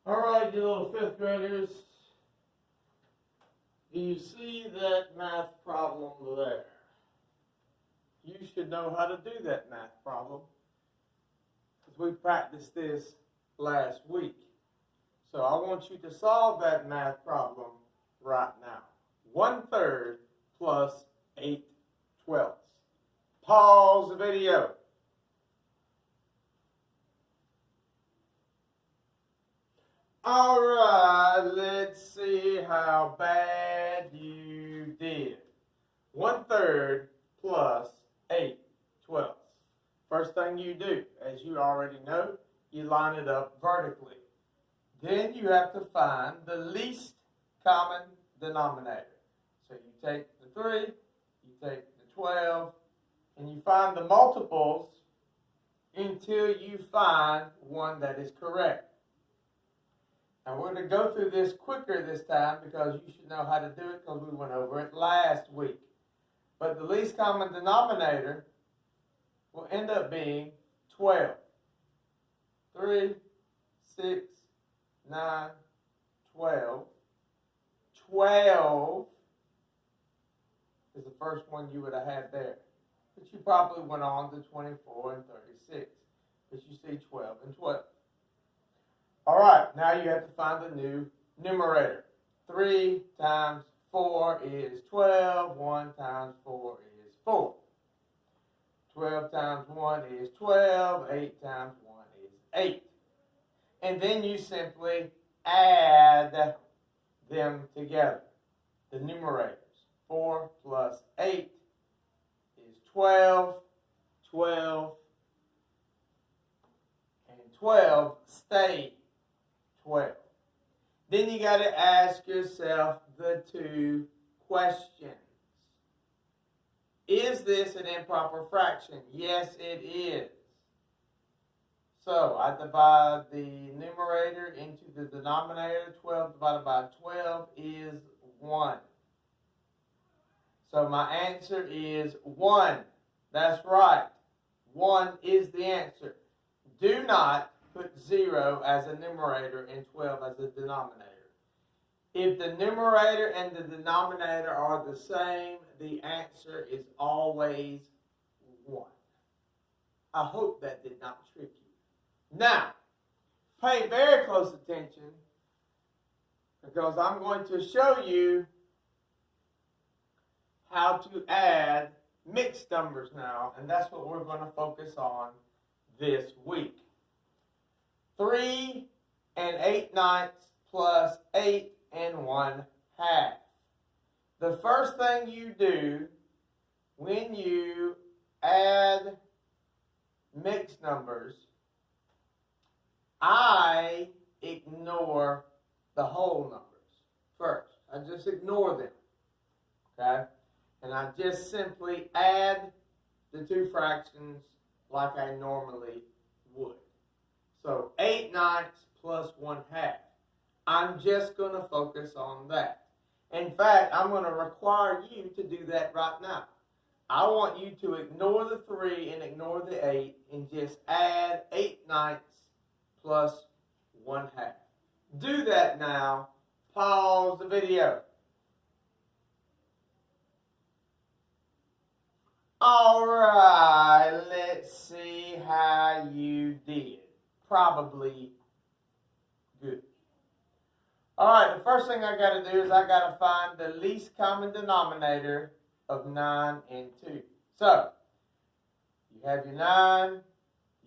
All right, you little fifth graders, do you see that math problem there? You should know how to do that math problem because we practiced this last week. So I want you to solve that math problem right now. 1/3 plus 8/12. Pause the video. All right, let's see how bad you did. 1/3 plus 8/12. First thing you do, as you already know, you line it up vertically. Then you have to find the least common denominator. So you take the 3, you take the 12, and you find the multiples until you find one that is correct. And we're going to go through this quicker this time because you should know how to do it because we went over it last week. But the least common denominator will end up being 12. 3, 6, 9, 12. 12 is the first one you would have had there. But you probably went on to 24 and 36. But you see 12 and 12. All right, now you have to find the new numerator. 3 times 4 is 12. 1 times 4 is 4. 12 times 1 is 12. 8 times 1 is 8. And then you simply add them together. The numerators. 4 plus 8 is 12. 12 and 12 stay 12. Then you got to ask yourself the two questions. Is this an improper fraction? Yes, it is. So I divide the numerator into the denominator. 12 divided by 12 is 1. So my answer is 1. That's right. 1 is the answer. Do not put 0 as a numerator and 12 as a denominator. If the numerator and the denominator are the same, the answer is always 1. I hope that did not trick you. Now, pay very close attention because I'm going to show you how to add mixed numbers now, and that's what we're going to focus on this week. 3 and 8/9 plus 8 and 1/2. The first thing you do when you add mixed numbers, I ignore the whole numbers first. I just ignore them. Okay? And I just simply add the two fractions like I normally would. So 8/9 plus 1/2. I'm just going to focus on that. In fact, I'm going to require you to do that right now. I want you to ignore the 3 and ignore the 8 and just add 8/9 plus 1/2. Do that now. Pause the video. All right, let's see how you did. Probably good. All right, the first thing I got to do is I got to find the least common denominator of 9 and 2. So, you have your 9,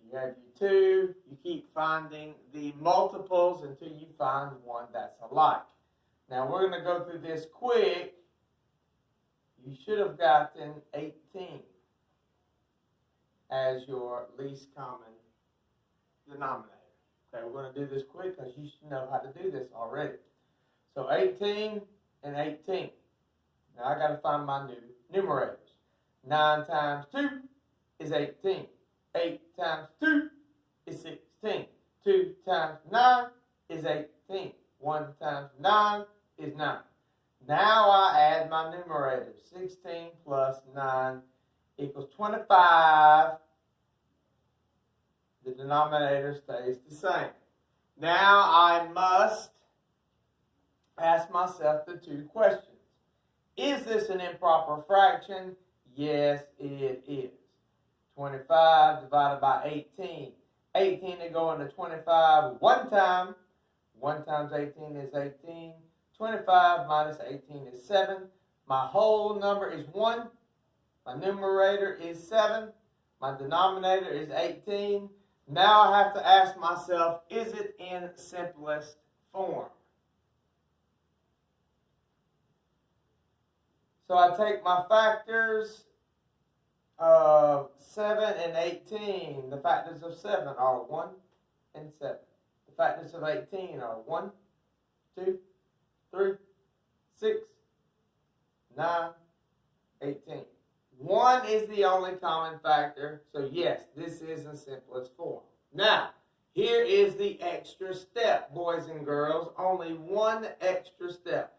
you have your 2, you keep finding the multiples until you find one that's alike. Now, we're going to go through this quick. You should have gotten 18 as your least common denominator. Okay, we're going to do this quick because you should know how to do this already. So 18 and 18. Now I got to find my new numerators. 9 times 2 is 18. 8 times 2 is 16. 2 times 9 is 18. 1 times 9 is 9. Now I add my numerators. 16 plus 9 equals 25. The denominator stays the same. Now I must ask myself the two questions. Is this an improper fraction? Yes, it is. 25 divided by 18. 18 to go into 25 one time. 1 times 18 is 18. 25 minus 18 is 7. My whole number is 1. My numerator is 7. My denominator is 18. Now I have to ask myself, is it in simplest form? So I take my factors of 7 and 18. The factors of 7 are 1 and 7. The factors of 18 are 1, 2, 3, 6, 9, 18. 1 is the only common factor, so yes, this is in simplest form. Now, here is the extra step, boys and girls. Only one extra step.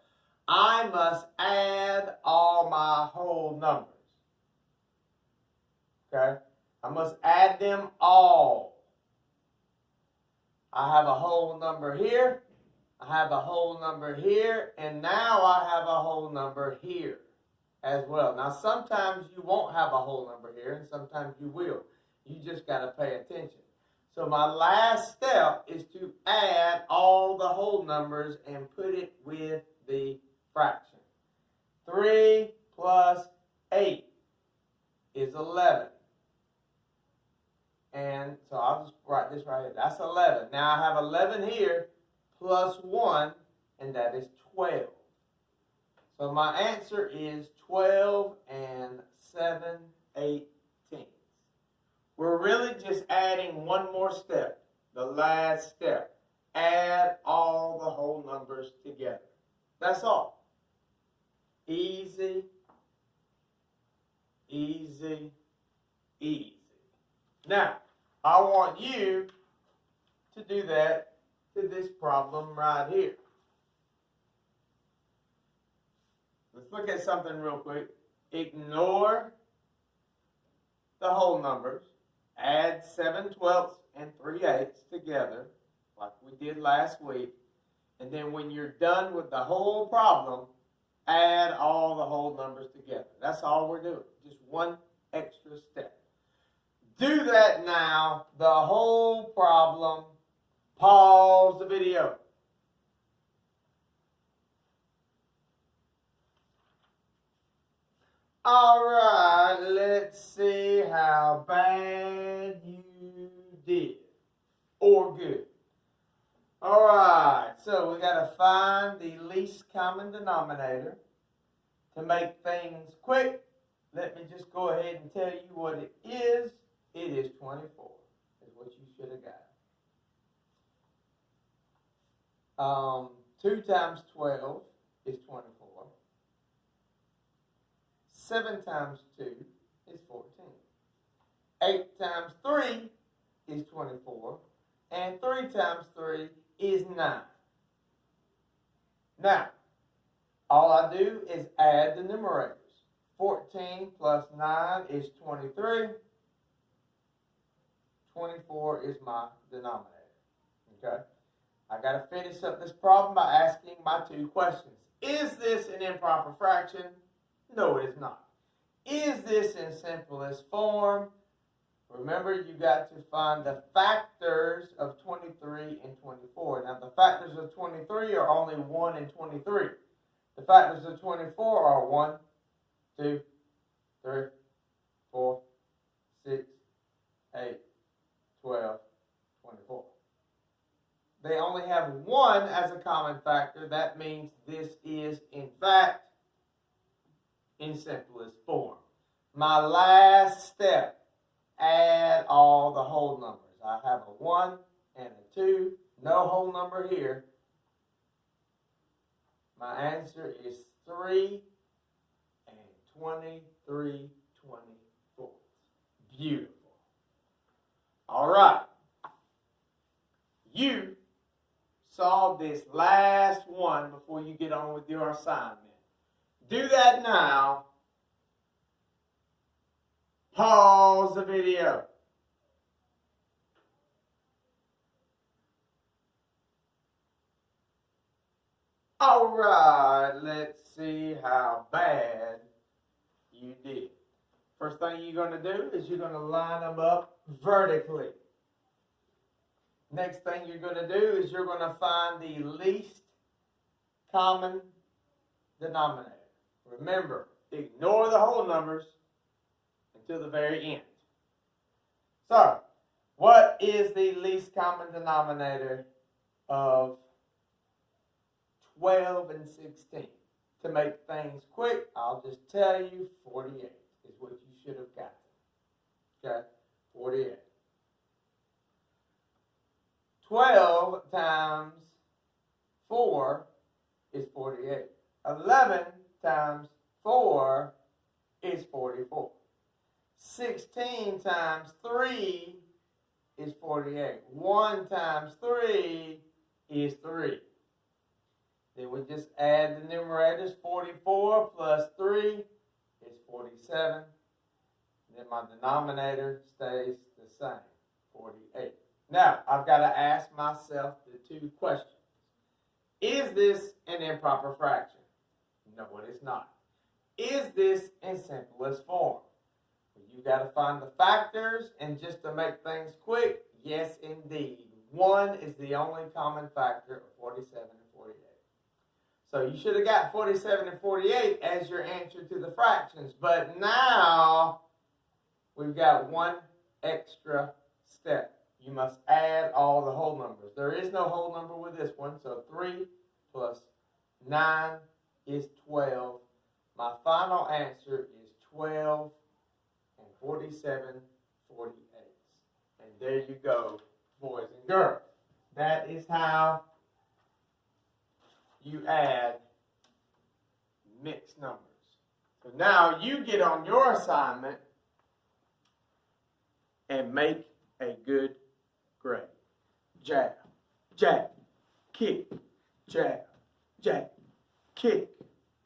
I must add all my whole numbers. Okay? I must add them all. I have a whole number here. I have a whole number here. And now I have a whole number here as well. Now, sometimes you won't have a whole number here, and sometimes you will. You just got to pay attention. So my last step is to add all the whole numbers and put it with the fraction. 3 plus 8 is 11. And so I'll just write this right here. That's 11. Now I have 11 here plus 1, and that is 12. So my answer is 12 and 7/18. We're really just adding one more step, the last step. Add all the whole numbers together. That's all. Easy, easy, easy. Now, I want you to do that to this problem right here. Let's look at something real quick. Ignore the whole numbers. Add 7/12 and 3/8 together, like we did last week. And then when you're done with the whole problem, add all the whole numbers together. That's all we're doing. Just one extra step. Do that now, the whole problem. Pause the video. All right, let's see how bad you did or good. All right, so we got to find the least common denominator. To make things quick, let me just go ahead and tell you what it is. It is 24, is what you should have got. 2 times 12 is 24. 7 times 2 is 14. 8 times 3 is 24. And 3 times 3 is 9. Now, all I do is add the numerators. 14 plus 9 is 23. 24 is my denominator. Okay? I got to finish up this problem by asking my two questions. Is this an improper fraction? No, it is not. Is this in simplest form? Remember, you got to find the factors of 23 and 24. Now, the factors of 23 are only 1 and 23. The factors of 24 are 1, 2, 3, 4, 6, 8, 12, 24. They only have 1 as a common factor. That means this is, in fact, in simplest form. My last step, add all the whole numbers. I have a 1 and a 2, no whole number here. My answer is 3 and 23/24. Beautiful. All right. You solve this last one before you get on with your assignment. Do that now. Pause the video. All right, let's see how bad you did. First thing you're going to do is you're going to line them up vertically. Next thing you're going to do is you're going to find the least common denominator. Remember, ignore the whole numbers until the very end. So, what is the least common denominator of 12 and 16? To make things quick, I'll just tell you 48 is what you should have gotten. Okay, 48. 12 times 4 is 48. 11 times 4 is 44. 16 times 3 is 48. 1 times 3 is 3. Then we just add the numerators. 44 plus 3 is 47. Then my denominator stays the same, 48. Now, I've got to ask myself the two questions. Is this an improper fraction? No, it is not. Is this in simplest form? You've got to find the factors, and just to make things quick, yes, indeed. 1 is the only common factor of 47 and 48. So you should have got 47 and 48 as your answer to the fractions. But now we've got one extra step. You must add all the whole numbers. There is no whole number with this one. So 3 plus 9 is 12. My final answer is 12 and 47 48. And there you go, boys and girls. That is how you add mixed numbers. So now you get on your assignment and make a good grade. Jab, jab, kick, jab, jab, kick.